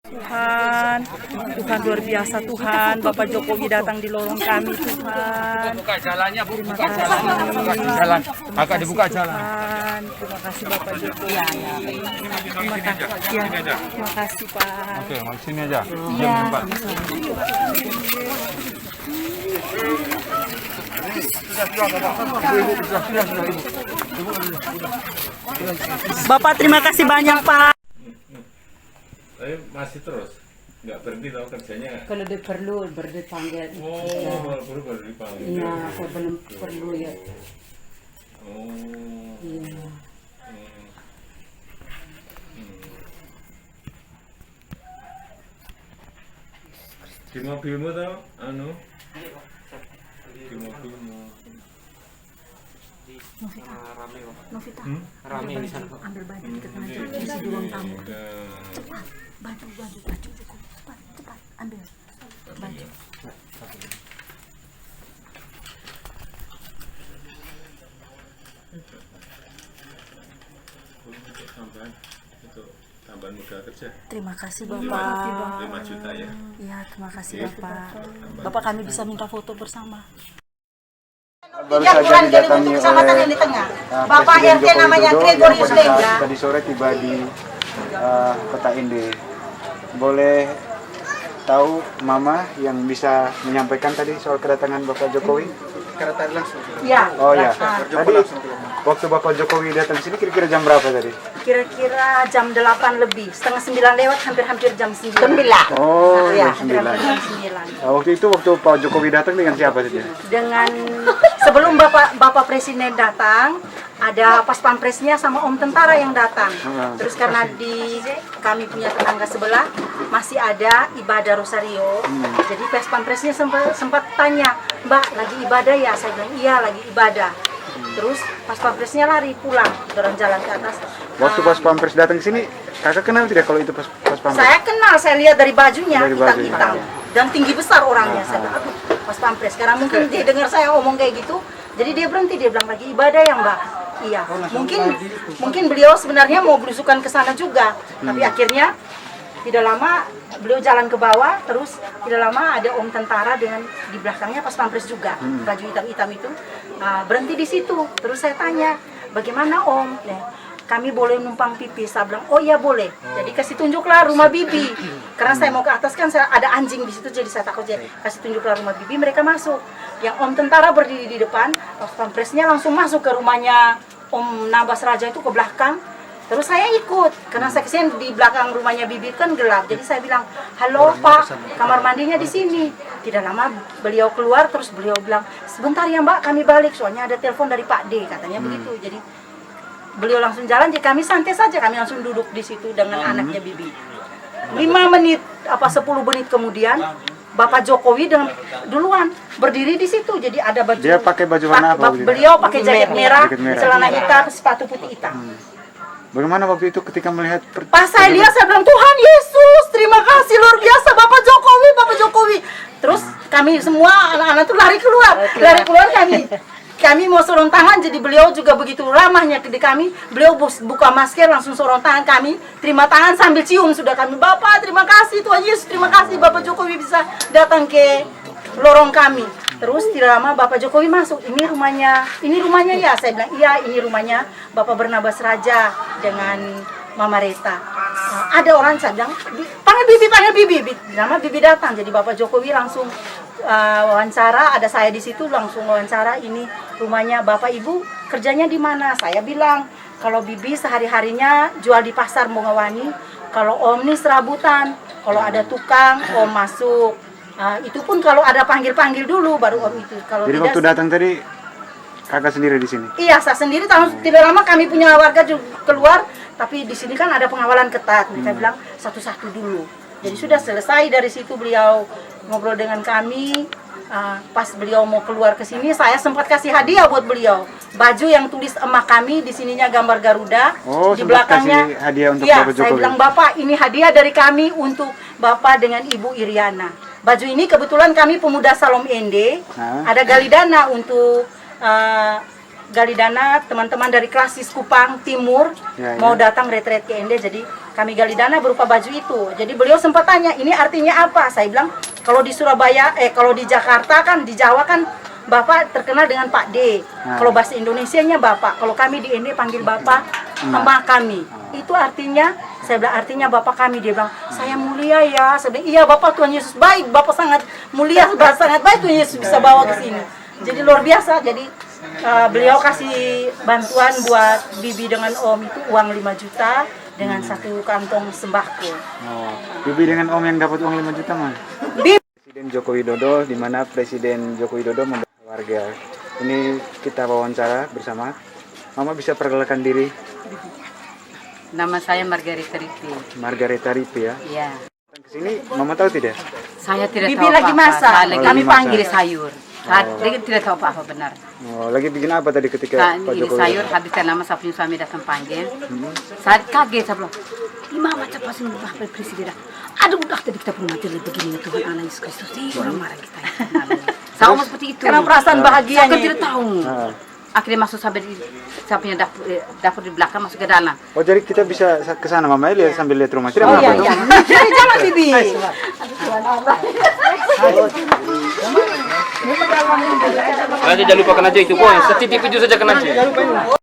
Tuhan, Tuhan luar biasa Tuhan, Bapak Jokowi datang di lorong kami Tuhan. Buka jalannya, Bu. Buka jalan. Jalan. Agak dibuka jalan. Tuhan, terima kasih Bapak Jokowi. Terima kasih, ya. Terima kasih Pak. Oke, mau sini aja. Iya. Bapak terima kasih banyak Pak. Tapi masih terus, nggak berhenti tau kerjanya. Kalau dia perlu berdipanggil. Oh, baru dipanggil. Iya, kalau belum perlu ya. Oh. Iya. Di mobilmu tau, anu? Di mobilmu. Rame di sana. Ambil baju deket aja isi di ruang tamu. Cepat, baju cukup. Cepat, ambil baju. Untuk tambahan modal kerja. Terima kasih Bapak. 5 juta ya. Iya, terima kasih Bapak. Bapak kami bisa minta foto bersama. Baru saja didatangi oleh Bapak Presiden RT Joko namanya Widodo Gregorius yang pada Lenda. saat tadi sore tiba di Kota Inde. Boleh tahu Mama yang bisa menyampaikan tadi soal kedatangan Bapak Jokowi? Ya, Oh ya, tadi waktu Bapak Jokowi datang sini kira-kira jam berapa tadi? kira-kira jam 8 lebih, setengah 9 lewat, hampir jam 9. Oh, Ya, jam hampir 9. jam 9. Waktu itu waktu Pak Jokowi datang dengan siapa saja? Dengan sebelum Bapak Presiden datang, ada pas pampresnya sama Om Tentara yang datang. Terus karena di kami punya tetangga sebelah masih ada ibadah Rosario, jadi pas pampresnya sempat tanya, Mbak lagi ibadah ya? Saya bilang iya lagi ibadah. Terus pas pampresnya lari pulang, dorong jalan ke atas. Waktu pas Pampres datang ke sini, kakak kenal tidak kalau itu pas Pampres? Saya kenal, saya lihat dari bajunya, Dari bajunya. hitam-hitam dan tinggi besar orangnya. Saya bilang, aduh, pas pampres. Karena mungkin dia dengar saya omong kayak gitu, jadi dia berhenti, dia bilang lagi ibadah ya Mbak. Iya, mungkin beliau sebenarnya mau belusukan ke sana juga, tapi akhirnya tidak lama beliau jalan ke bawah, terus tidak lama ada Om Tentara dengan di belakangnya pas pampres juga, baju hitam-hitam itu berhenti di situ. Terus saya tanya, bagaimana Om? Nah, kami boleh numpang pipi. Saya bilang, oh iya boleh. Jadi kasih tunjuklah rumah bibi. Karena saya mau ke atas kan ada anjing di situ, jadi saya takut jadi kasih tunjuklah rumah bibi. Mereka masuk. Yang Om Tentara berdiri di depan, pas pampresnya langsung masuk ke rumahnya Om Nabas Raja itu ke belakang. Terus saya ikut, karena saya kesini di belakang rumahnya bibi kan gelap. Jadi saya bilang, halo Pak, kamar mandinya di sini. Tidak lama beliau keluar, terus beliau bilang, sebentar ya Mbak, kami balik. Soalnya ada telepon dari Pak D, katanya begitu. Jadi beliau langsung jalan, jadi kami santai saja, kami langsung duduk di situ dengan anaknya bibi. 5 menit, 10 menit kemudian, Bapak Jokowi dengan duluan berdiri di situ. Jadi ada baju. Dia pakai baju warna apa? Beliau pakai jaket merah, Jaket merah. celana hitam, sepatu putih hitam. Bagaimana waktu itu ketika melihat Pas saya lihat, saya bilang, Tuhan Yesus, terima kasih luar biasa Bapak Jokowi. Terus kami semua anak-anak tuh lari keluar kami mau sorong tangan, jadi beliau juga begitu ramahnya ke kami. Beliau buka masker, langsung sorong tangan kami, terima tangan sambil cium sudah kami. Bapak, terima kasih Tuhan Yesus, terima kasih Bapak Jokowi bisa datang ke lorong kami. Terus tidak lama Bapak Jokowi masuk. Ini rumahnya ya. Saya bilang iya, ini rumahnya Bapak Bernabas Raja dengan Mama Reta. Ada orang, saya bilang panggil bibi. Nama bibi datang. Jadi Bapak Jokowi langsung wawancara. Ada saya di situ langsung wawancara. Ini rumahnya Bapak Ibu kerjanya di mana? Saya bilang kalau bibi sehari-harinya jual di pasar Bongawani. Kalau Om nih serabutan. Kalau ada tukang Om masuk. Itu pun kalau ada panggil dulu baru Om itu. Kalau jadi tidak, waktu datang tadi kakak sendiri di sini? Iya, saya sendiri. Tidak lama kami punya warga juga keluar, tapi di sini kan ada pengawalan ketat. Mereka bilang satu-satu dulu. Jadi sudah selesai dari situ beliau ngobrol dengan kami. Pas beliau mau keluar ke sini, saya sempat kasih hadiah buat beliau. Baju yang tulis emak kami, di sininya gambar Garuda. Oh, di sempat belakangnya kasih hadiah untuk ya, Bapak saya Jokowi. bilang, Bapak, ini hadiah dari kami untuk Bapak dengan Ibu Iriana. Baju ini kebetulan kami pemuda Salom Ende, ada gali dana untuk gali dana, teman-teman dari Klasis Kupang Timur Ya, mau ya. datang retret ke ND, jadi kami gali dana berupa baju itu. Jadi beliau sempat tanya, ini artinya apa? Saya bilang, kalau di Surabaya, kalau di Jakarta kan, di Jawa kan, Bapak terkenal dengan Pak D. Nah. Kalau bahasa Indonesianya Bapak, kalau kami di ND panggil Bapak sama kami. Itu artinya, saya bilang artinya Bapak kami. Dia bilang, saya mulia ya. Saya bilang, iya Bapak Tuhan Yesus baik, Bapak sangat mulia, sangat baik Tuhan Yesus bisa bawa ke sini. Jadi luar biasa. Jadi beliau kasih bantuan buat Bibi dengan Om itu uang 5 juta dengan 1 kantong sembako. Oh, Bibi dengan Om yang dapat uang 5 juta mah. Presiden Joko Widodo, di mana Presiden Joko Widodo membantu warga. Ini kita wawancara bersama. Mama bisa perkenalkan diri. Nama saya Margarita Ripi. Margareta Ripi ya. Iya. Datang ke sini, Mama tahu tidak? Saya tidak Bibi tahu lagi apa-apa. masak. Saya Oh, kami lagi masak. panggil sayur. Saya tidak tahu apa-apa benar. Oh, lagi bikin apa tadi ketika Pak Ini Joko sayur Widodo? habis nama saya punya suami datang panggil. Saya kaget, saya bilang, gimana macam pas ini Bapak Presiden? Aduh, udah tadi kita pun mati begini Tuhan Allah Yesus Kristus. Orang marah kita. Sama seperti itu. Karena perasaan Saya bahagianya kan tidak itu. tahu. Ah. Akhirnya masuk sampai di saya punya dapur di belakang masuk ke dalam. Oh, jadi kita bisa ke sana Mama lihat sambil lihat rumah. Tidak Oh apa-apa iya, dong? iya. Jangan Bibi. Aja jangan lupakan aja itu, Boy. CCTV itu saja kan aja.